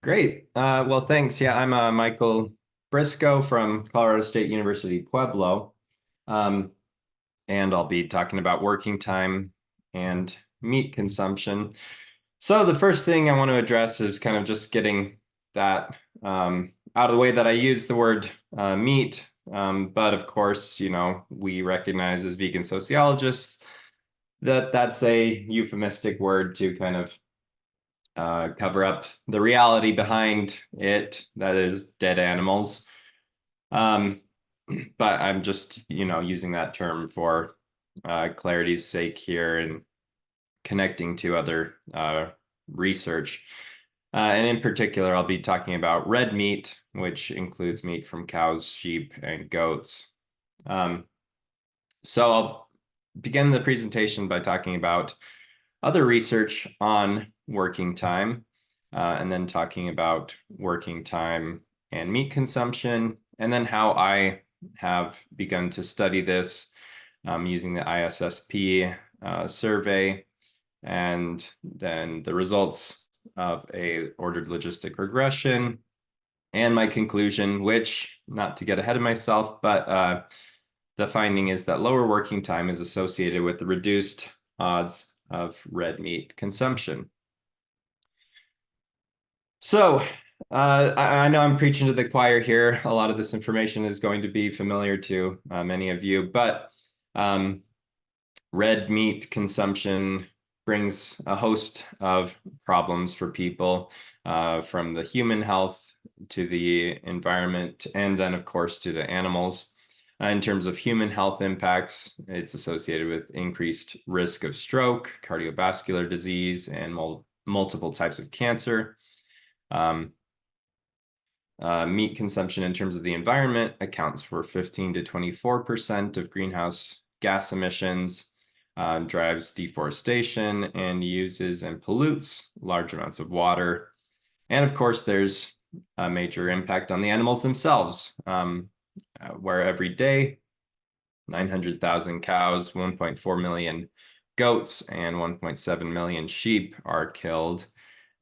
Great. Well, thanks. Yeah, I'm Michael Briscoe from Colorado State University, Pueblo. Um, and I'll be talking about working time and meat consumption. So the first thing I want to address is kind of just getting that out of the way, that I use the word meat. But of course, we recognize as vegan sociologists that that's a euphemistic word to kind of cover up the reality behind it, that is dead animals. Um, but I'm just, using that term for clarity's sake here and connecting to other research. And in particular, I'll be talking about red meat, which includes meat from cows, sheep, and goats. So I'll begin the presentation by talking about other research on working time, and then talking about working time and meat consumption, and then how I have begun to study this using the ISSP survey, and then the results of a ordered logistic regression, and my conclusion, which, not to get ahead of myself, but the finding is that lower working time is associated with the reduced odds of red meat consumption. So I know I'm preaching to the choir here. A lot of this information is going to be familiar to many of you, but red meat consumption brings a host of problems for people, from the human health to the environment, and then, of course, to the animals. In terms of human health impacts, it's associated with increased risk of stroke, cardiovascular disease, and multiple types of cancer. Meat consumption in terms of the environment accounts for 15 to 24% of greenhouse gas emissions, drives deforestation, and uses and pollutes large amounts of water. And of course, there's a major impact on the animals themselves, where every day 900,000 cows, 1.4 million goats, and 1.7 million sheep are killed.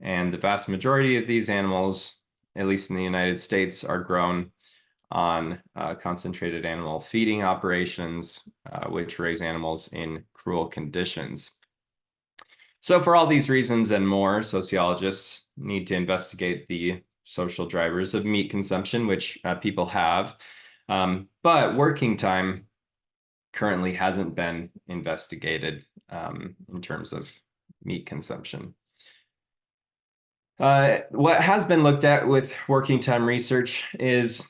And the vast majority of these animals, at least in the United States, are grown on concentrated animal feeding operations, which raise animals in cruel conditions. So for all these reasons and more, sociologists need to investigate the social drivers of meat consumption, which people have. But working time currently hasn't been investigated in terms of meat consumption. What has been looked at with working time research is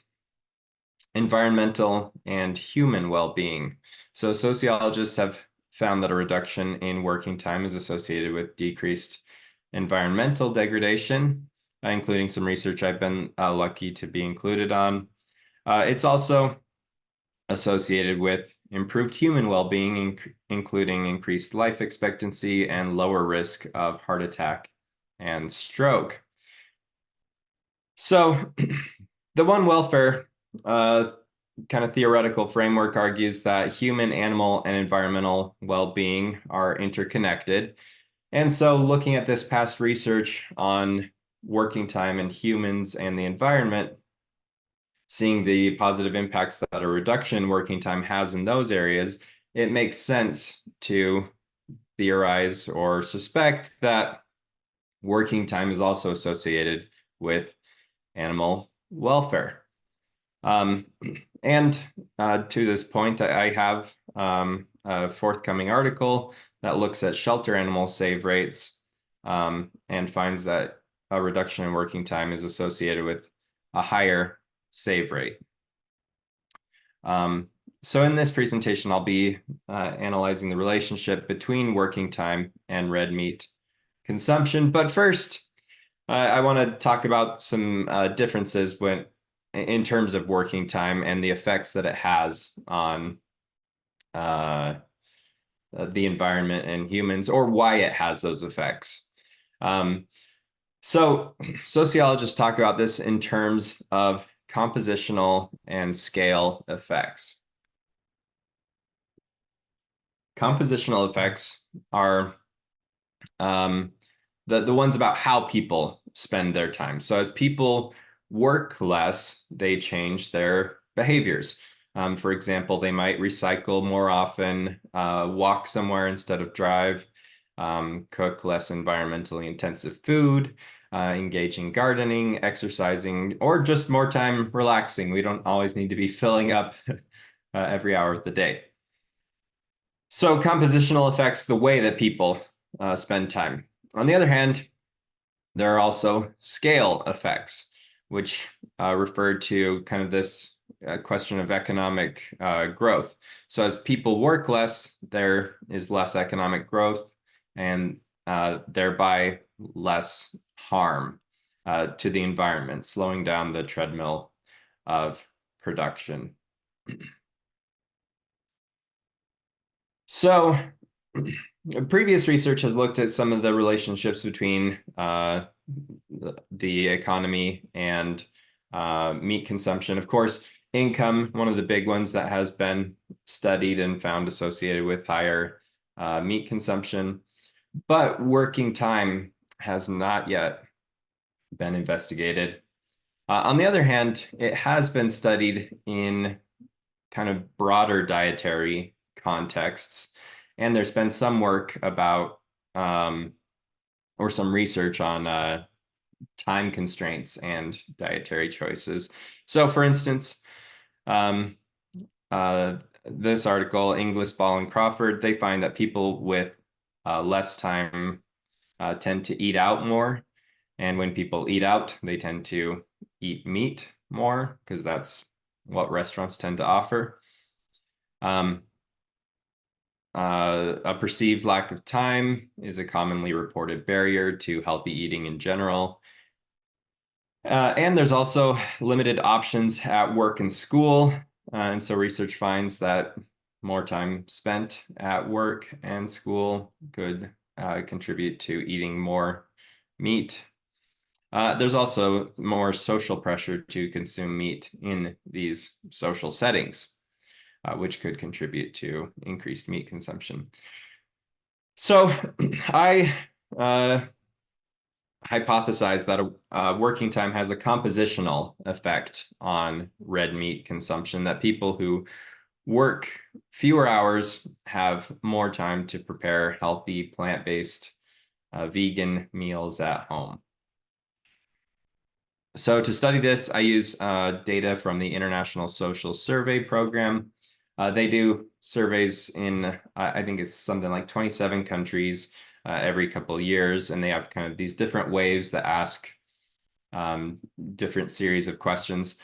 environmental and human well-being. So sociologists have found that a reduction in working time is associated with decreased environmental degradation, including some research I've been lucky to be included on. It's also associated with improved human well-being, including increased life expectancy and lower risk of heart attack and stroke. So the One Welfare kind of theoretical framework argues that human, animal, and environmental well-being are interconnected. And so looking at this past research on working time in humans and the environment, seeing the positive impacts that a reduction in working time has in those areas, it makes sense to theorize or suspect that working time is also associated with animal welfare. And to this point, I have a forthcoming article that looks at shelter animal save rates, and finds that a reduction in working time is associated with a higher save rate. So in this presentation, I'll be analyzing the relationship between working time and red meat consumption. But first, I want to talk about some differences in terms of working time and the effects that it has on the environment and humans, or why it has those effects. So sociologists talk about this in terms of compositional and scale effects. Compositional effects are the ones about how people spend their time. So as people work less, they change their behaviors. For example, they might recycle more often, walk somewhere instead of drive, cook less environmentally intensive food, engage in gardening, exercising, or just more time relaxing. We don't always need to be filling up every hour of the day. So compositional affects the way that people spend time. On the other hand, there are also scale effects, which refer to kind of this question of economic growth. So as people work less, there is less economic growth and thereby less harm to the environment, slowing down the treadmill of production. So previous research has looked at some of the relationships between the economy and meat consumption. Of course, income, one of the big ones that has been studied and found associated with higher meat consumption, but working time has not yet been investigated. On the other hand, it has been studied in kind of broader dietary contexts, and there's been some work about or some research on time constraints and dietary choices. So for instance, this article, Inglis, Ball, and Crawford, they find that people with less time tend to eat out more. And when people eat out, they tend to eat meat more because that's what restaurants tend to offer. A perceived lack of time is a commonly reported barrier to healthy eating in general. And there's also limited options at work and school. And so research finds that more time spent at work and school could contribute to eating more meat. There's also more social pressure to consume meat in these social settings, which could contribute to increased meat consumption. So I hypothesize that working time has a compositional effect on red meat consumption, that people who work fewer hours have more time to prepare healthy, plant-based, vegan meals at home. So to study this, I use data from the International Social Survey Program. They do surveys in, I think it's something like 27 countries every couple of years, and they have kind of these different waves that ask different series of questions.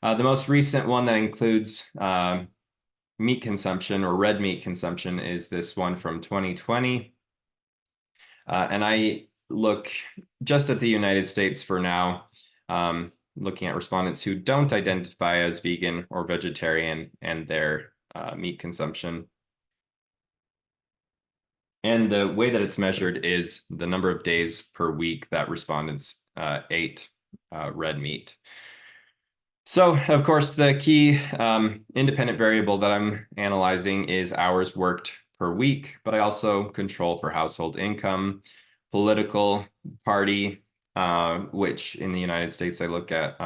The most recent one that includes meat consumption or red meat consumption is this one from 2020. And I look just at the United States for now, looking at respondents who don't identify as vegan or vegetarian and their meat consumption. And the way that it's measured is the number of days per week that respondents ate red meat. So, of course, the key independent variable that I'm analyzing is hours worked per week, but I also control for household income, political party, which in the United States, I look at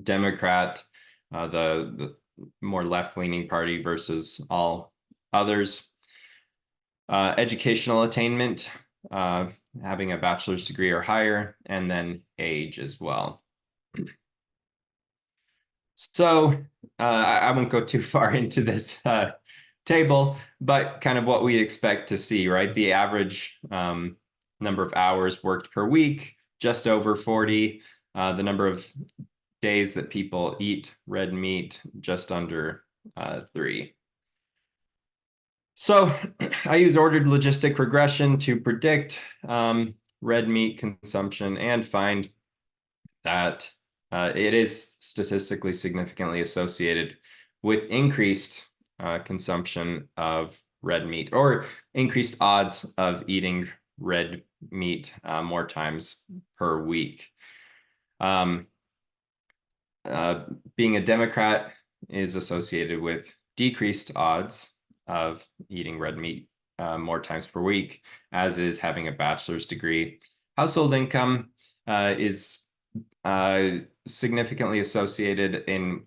Democrat, the more left-leaning party versus all others. Educational attainment, having a bachelor's degree or higher, and then age as well. So I won't go too far into this table, but kind of what we expect to see, right? The average number of hours worked per week, just over 40. The number of days that people eat red meat, just under 3. So I use ordered logistic regression to predict red meat consumption and find that it is statistically significantly associated with increased consumption of red meat, or increased odds of eating red meat more times per week. Being a Democrat is associated with decreased odds of eating red meat more times per week, as is having a bachelor's degree. Household income is significantly associated in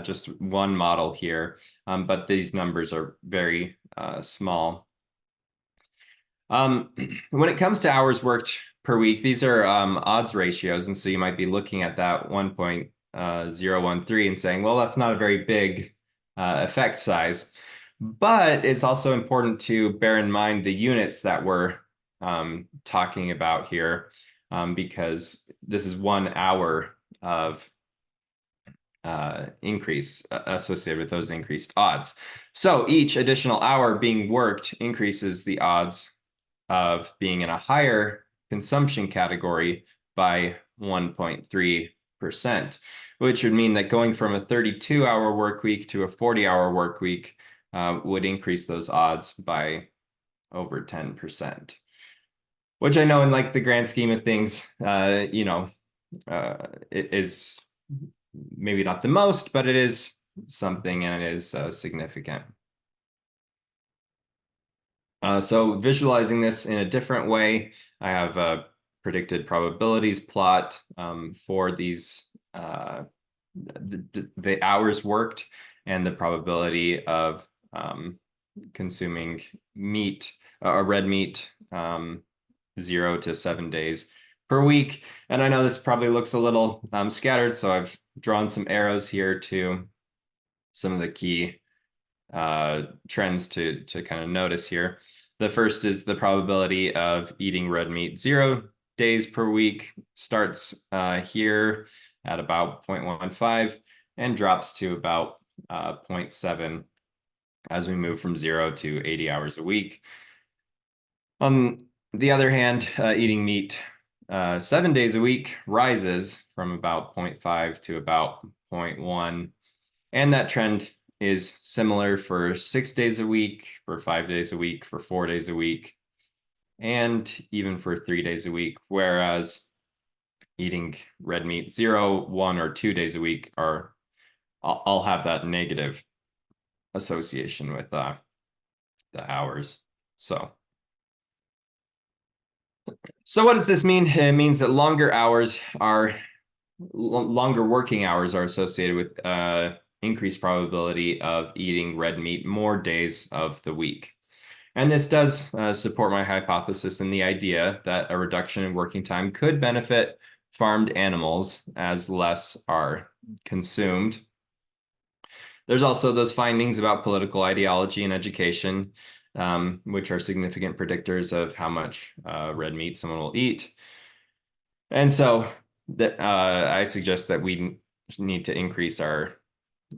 just one model here, but these numbers are very small. When it comes to hours worked per week, these are odds ratios, and so you might be looking at that 1.013 and saying, well, that's not a very big effect size. But it's also important to bear in mind the units that we're talking about here, because this is 1 hour of increase associated with those increased odds. So each additional hour being worked increases the odds of being in a higher consumption category by 1.3%, which would mean that going from a 32-hour work week to a 40-hour work week would increase those odds by over 10%, which I know in like the grand scheme of things, it is maybe not the most, but it is something, and it is significant. So visualizing this in a different way, I have a predicted probabilities plot for these the hours worked and the probability of consuming meat, red meat, 0 to 7 days per week. And I know this probably looks a little scattered, so I've drawn some arrows here to some of the key trends to kind of notice here. The first is the probability of eating red meat 0 days per week, starts here at about 0.15 and drops to about 0.7 as we move from 0 to 80 hours a week. On the other hand, eating meat 7 days a week rises from about 0.5 to about 0.1, and that trend is similar for 6 days a week, for 5 days a week, for 4 days a week, and even for 3 days a week, whereas eating red meat 0, 1, or 2 days a week are I'll have that negative association with the hours. So what does this mean? It means that longer working hours are associated with increased probability of eating red meat more days of the week. And this does support my hypothesis in the idea that a reduction in working time could benefit farmed animals as less are consumed. There's also those findings about political ideology and education, which are significant predictors of how much red meat someone will eat. And so I suggest that we need to increase our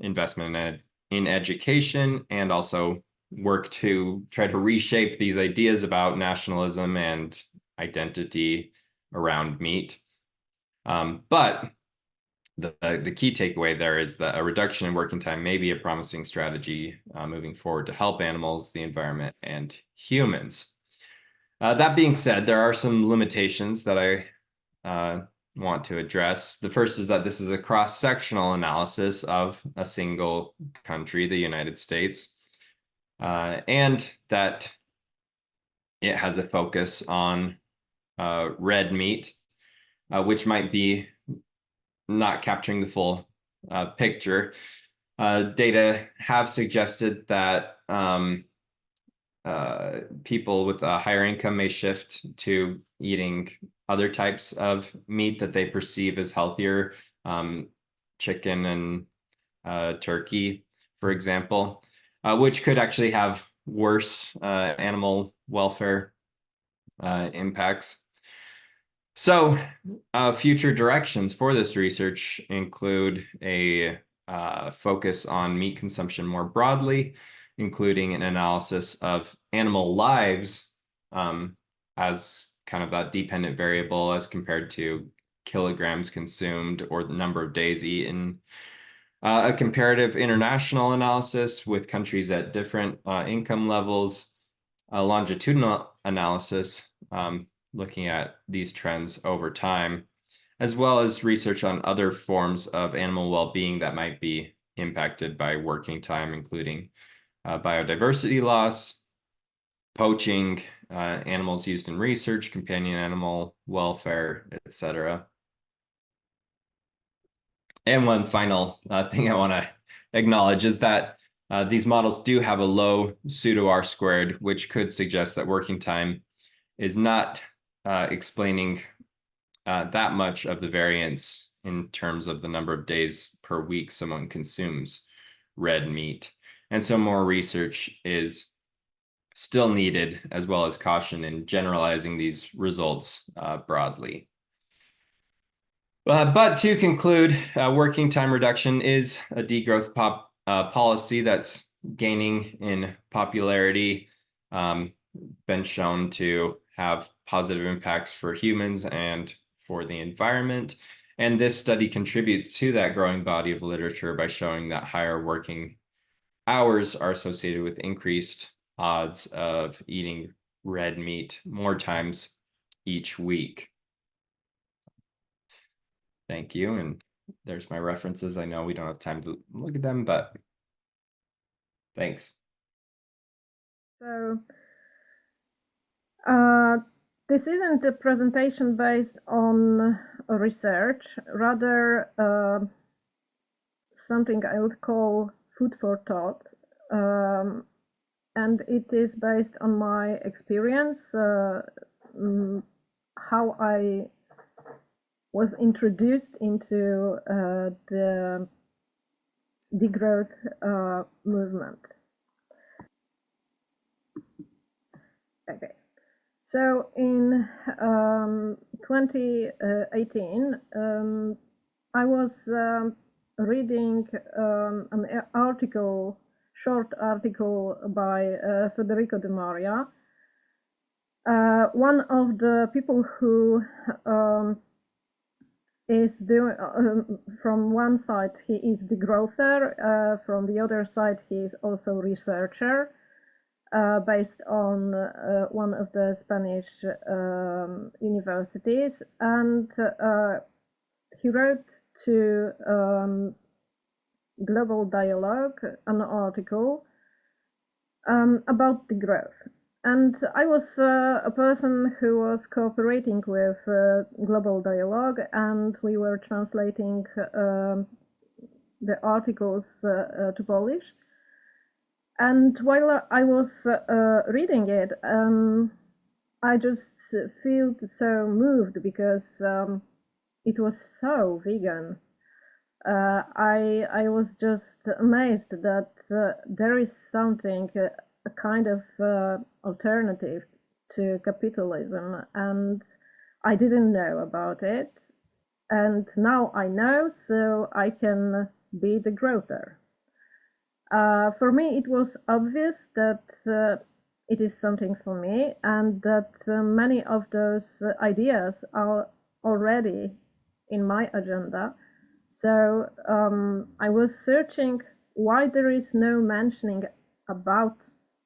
investment in education and also work to try to reshape these ideas about nationalism and identity around meat. But the key takeaway there is that a reduction in working time may be a promising strategy moving forward to help animals, the environment, and humans. That being said, there are some limitations that I want to address. The first is that this is a cross-sectional analysis of a single country, the United States, and that it has a focus on red meat, which might be not capturing the full picture. Data have suggested that people with a higher income may shift to eating other types of meat that they perceive as healthier, chicken and turkey, for example, which could actually have worse animal welfare impacts. So future directions for this research include a focus on meat consumption more broadly, including an analysis of animal lives as kind of that dependent variable as compared to kilograms consumed or the number of days eaten. A comparative international analysis with countries at different income levels, a longitudinal analysis looking at these trends over time, as well as research on other forms of animal well-being that might be impacted by working time, including biodiversity loss, poaching, animals used in research, companion animal welfare, etc. And one final thing I want to acknowledge is that these models do have a low pseudo R squared, which could suggest that working time is not explaining that much of the variance in terms of the number of days per week someone consumes red meat. And so more research is still needed, as well as caution in generalizing these results broadly. But to conclude, working time reduction is a degrowth policy that's gaining in popularity, been shown to have positive impacts for humans and for the environment. And this study contributes to that growing body of literature by showing that higher working hours are associated with increased odds of eating red meat more times each week. Thank you. And there's my references. I know we don't have time to look at them, but thanks. So this isn't a presentation based on research, rather something I would call food for thought. And it is based on my experience, how I was introduced into the degrowth movement. Okay, so in 2018, I was reading an article, short article by Federico De Maria. One of the people who is doing, from one side he is degrowther, from the other side he is also researcher, based on one of the Spanish universities, and he wrote to Global Dialogue an article about degrowth. And I was a person who was cooperating with Global Dialogue, and we were translating the articles to Polish. And while I was reading it, I just felt so moved because it was so vegan. I was just amazed that there is something, a kind of alternative to capitalism, and I didn't know about it. And now I know, so I can be the growther. For me, it was obvious that it is something for me, and that many of those ideas are already in my agenda. So I was searching why there is no mentioning about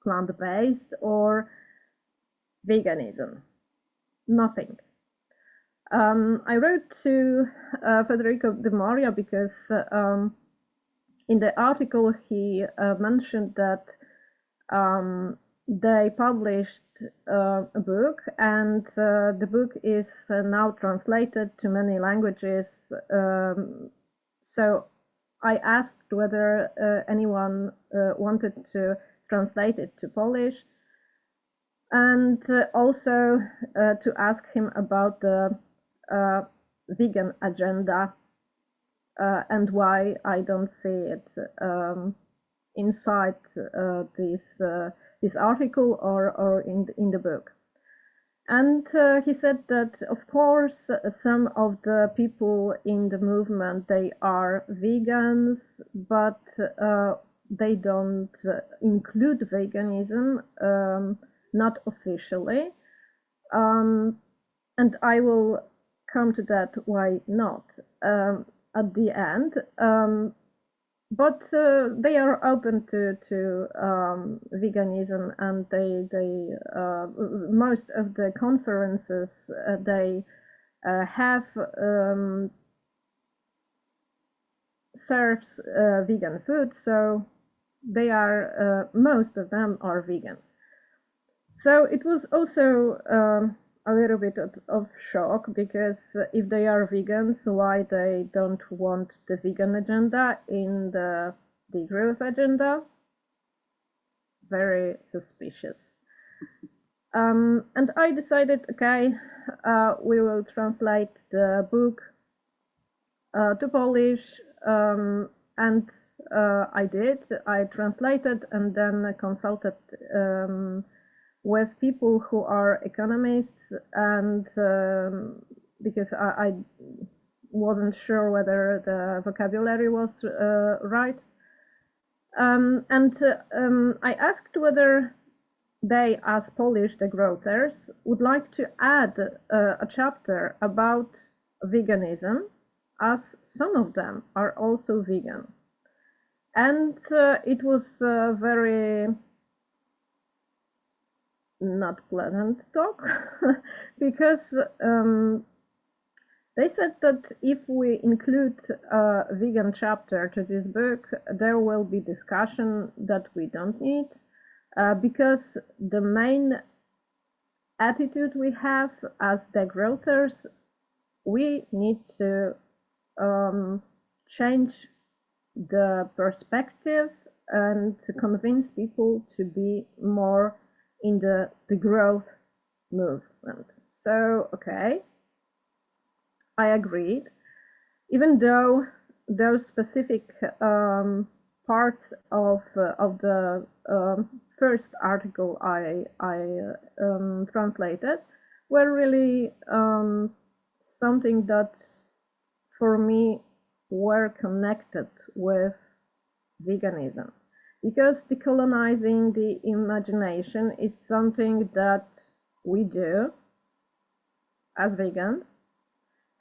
plant-based or veganism. Nothing. I wrote to Federico De Maria because in the article he mentioned that they published a book, and the book is now translated to many languages. So I asked whether anyone wanted to translate it to Polish, and also to ask him about the vegan agenda and why I don't see it inside this article or in the book. And he said that, of course, some of the people in the movement, they are vegans, but they don't include veganism, not officially. And I will come to that, why not, at the end. But they are open to veganism, and they most of the conferences they have serves vegan food, so they are most of them are vegan. So it was also a little bit of shock, because if they are vegans, why they don't want the vegan agenda in the degrowth agenda? Very suspicious. And I decided, okay, we will translate the book to Polish, and I did. I translated and then consulted with people who are economists, and because I wasn't sure whether the vocabulary was right. And I asked whether they, as Polish degrowthers, would like to add a chapter about veganism, as some of them are also vegan. And it was very not pleasant talk, because they said that if we include a vegan chapter to this book, there will be discussion that we don't need, because the main attitude we have as degrowthers, we need to change the perspective and to convince people to be more in the degrowth movement. So, okay, I agreed, even though those specific parts of the first article I translated were really something that for me were connected with veganism, because decolonizing the imagination is something that we do as vegans.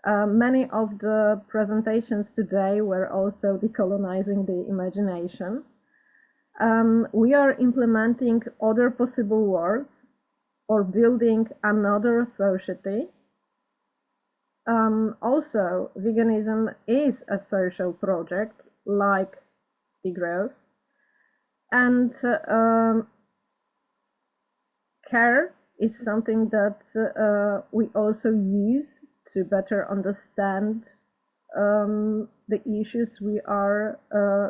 Many of the presentations today were also decolonizing the imagination. We are implementing other possible worlds or building another society. Also, veganism is a social project like Degrowth, and care is something that we also use to better understand the issues we are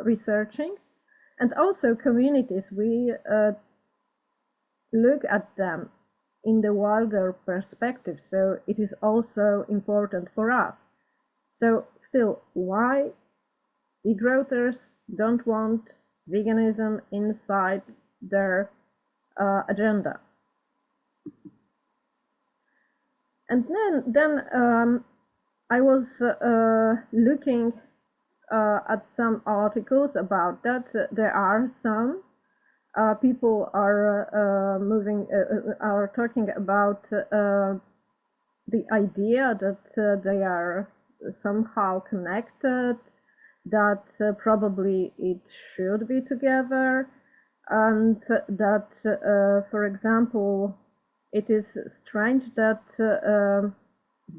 researching. And also communities, we look at them in the wider perspective, so it is also important for us. So still, why degrowthers don't want veganism inside their agenda? And then I was looking at some articles about that. There are some people are talking about the idea that they are somehow connected, that probably it should be together, and that, for example, it is strange that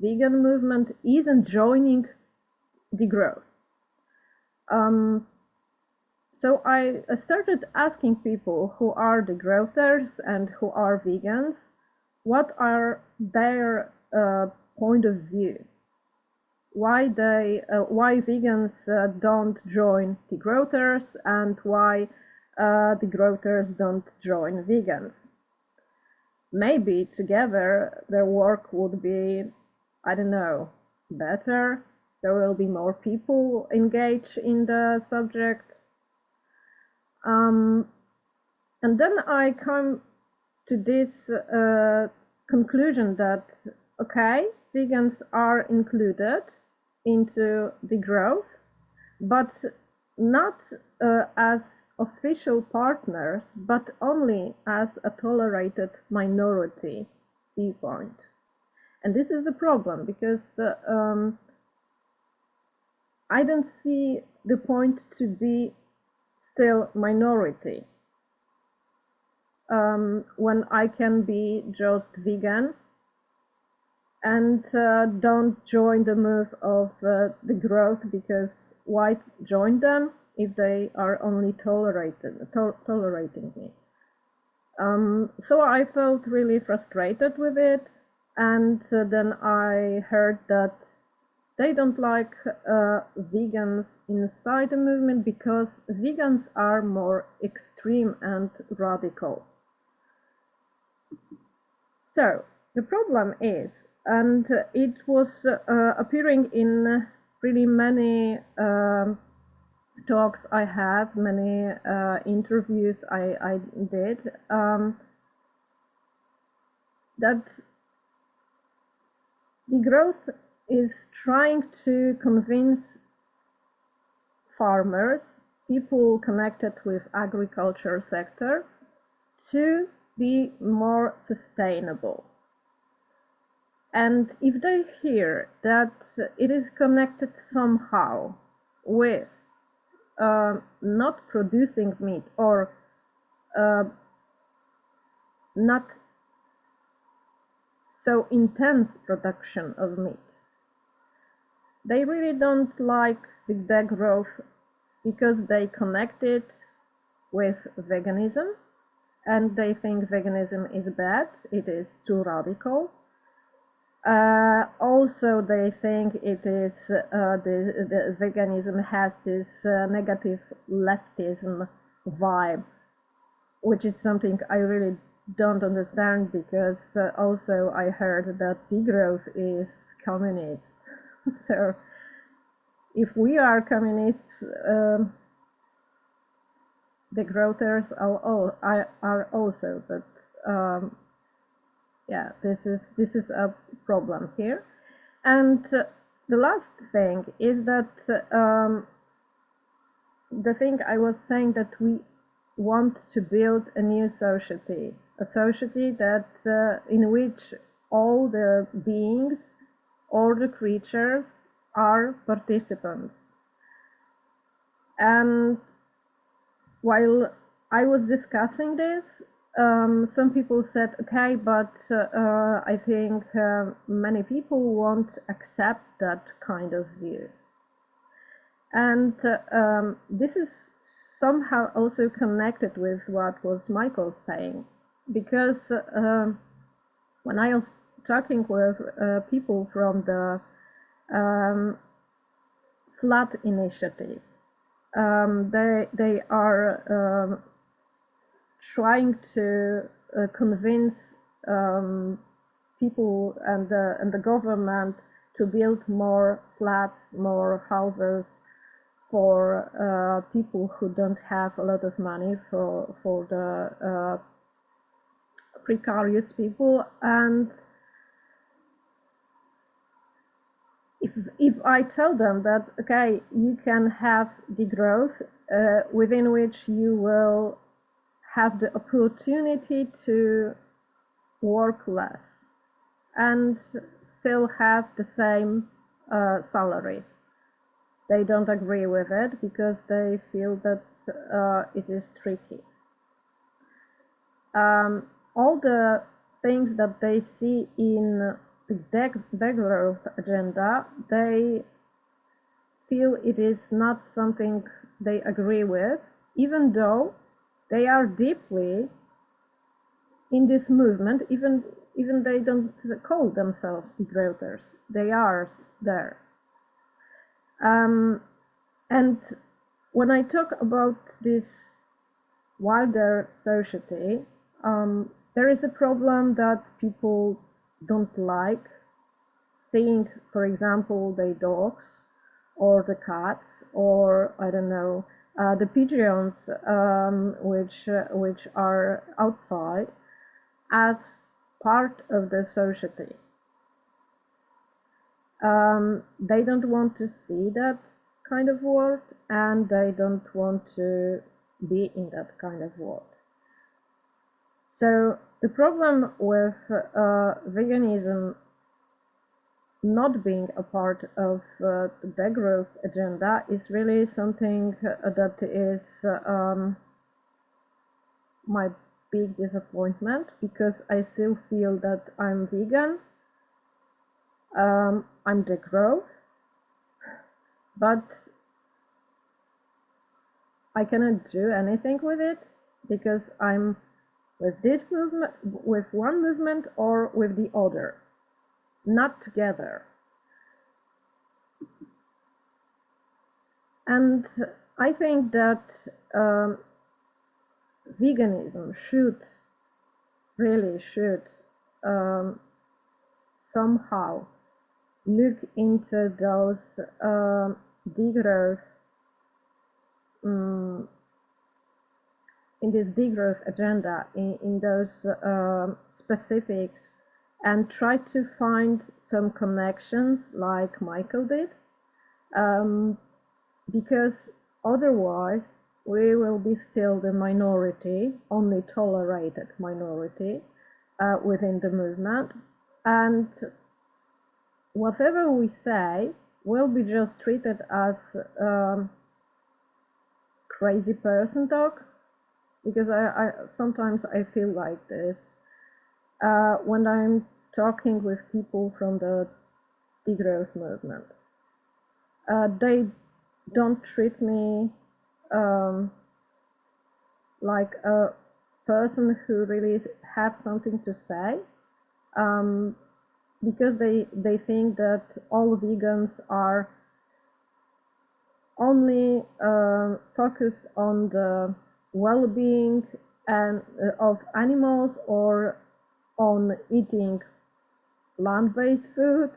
vegan movement isn't joining Degrowth. So I started asking people who are degrowthers and who are vegans, what are their point of view? Why vegans don't join degrowthers, and why degrowthers don't join vegans? Maybe together their work would be, I don't know, better. There will be more people engaged in the subject. And then I come to this conclusion that, okay, vegans are included into Degrowth, but not as official partners, but only as a tolerated minority viewpoint. And this is a problem, because I don't see the point to be still minority when I can be just vegan and don't join the move of Degrowth, because why join them if they are only tolerating me? So I felt really frustrated with it, and then I heard that they don't like vegans inside the movement because vegans are more extreme and radical. So the problem is, and it was appearing in really many talks I had, many interviews I did, that Degrowth is trying to convince farmers, people connected with agriculture sector, to be more sustainable. And if they hear that it is connected somehow with not producing meat or not so intense production of meat, they really don't like the degrowth because they connect it with veganism, and they think veganism is bad, it is too radical. Also, they think it is the veganism has this negative leftism vibe, which is something I really don't understand, because also I heard that degrowth is communist. So if we are communists, degrowthers are also, but yeah, this is a problem here. And the last thing is that the thing I was saying, that we want to build a new society, a society that in which all the beings, all the creatures are participants. And while I was discussing this, some people said, okay, but I think many people won't accept that kind of view. And this is somehow also connected with what was Michael saying, because when I was talking with people from the Flood Initiative, they are trying to convince people and the government to build more flats, more houses for people who don't have a lot of money, for the precarious people. And if I tell them that, okay, you can have degrowth within which you will have the opportunity to work less and still have the same salary, they don't agree with it because they feel that it is tricky. All the things that they see in the degrowth agenda, they feel it is not something they agree with, even though they are deeply in this movement, even they don't call themselves degrowthers, they are there. And when I talk about this wider society, there is a problem that people don't like seeing, for example, the dogs or the cats, or I don't know, the pigeons, which are outside, as part of the society. They don't want to see that kind of world, and they don't want to be in that kind of world. So the problem with veganism not being a part of the degrowth agenda is really something that is my big disappointment, because I still feel that I'm vegan, I'm degrowth, but I cannot do anything with it because I'm with this movement, with one movement or with the other, not together. And I think that veganism really should somehow look into those degrowth, in this degrowth agenda, in those specifics, and try to find some connections like Michael did, because otherwise we will be still the minority, only tolerated minority within the movement, and whatever we say will be just treated as crazy person talk, because I sometimes I feel like this when I'm talking with people from the degrowth movement. They don't treat me like a person who really have something to say, because they think that all vegans are only focused on the well-being and of animals, or on eating land-based food,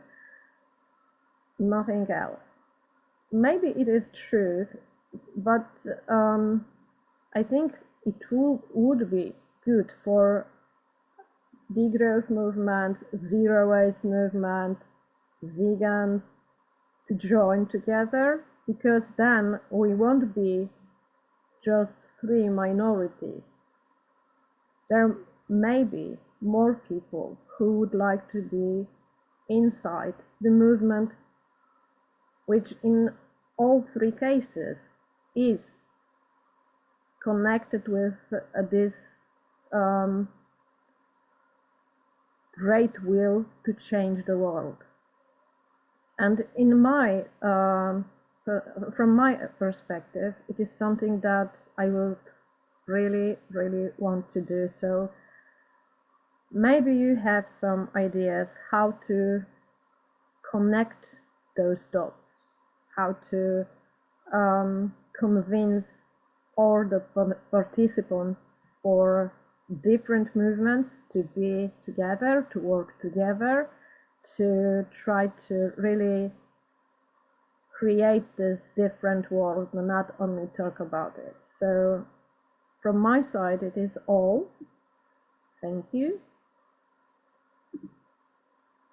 nothing else. Maybe it is true, but I think it would be good for degrowth movement, zero waste movement, vegans to join together, because then we won't be just three minorities. There may be more people who would like to be inside the movement, which in all three cases is connected with this great will to change the world. And in my from my perspective, it is something that I would really want to do. So maybe you have some ideas how to connect those dots, how to convince all the participants for different movements to be together, to work together, to try to really create this different world and not only talk about it. So from my side, it is all. Thank you.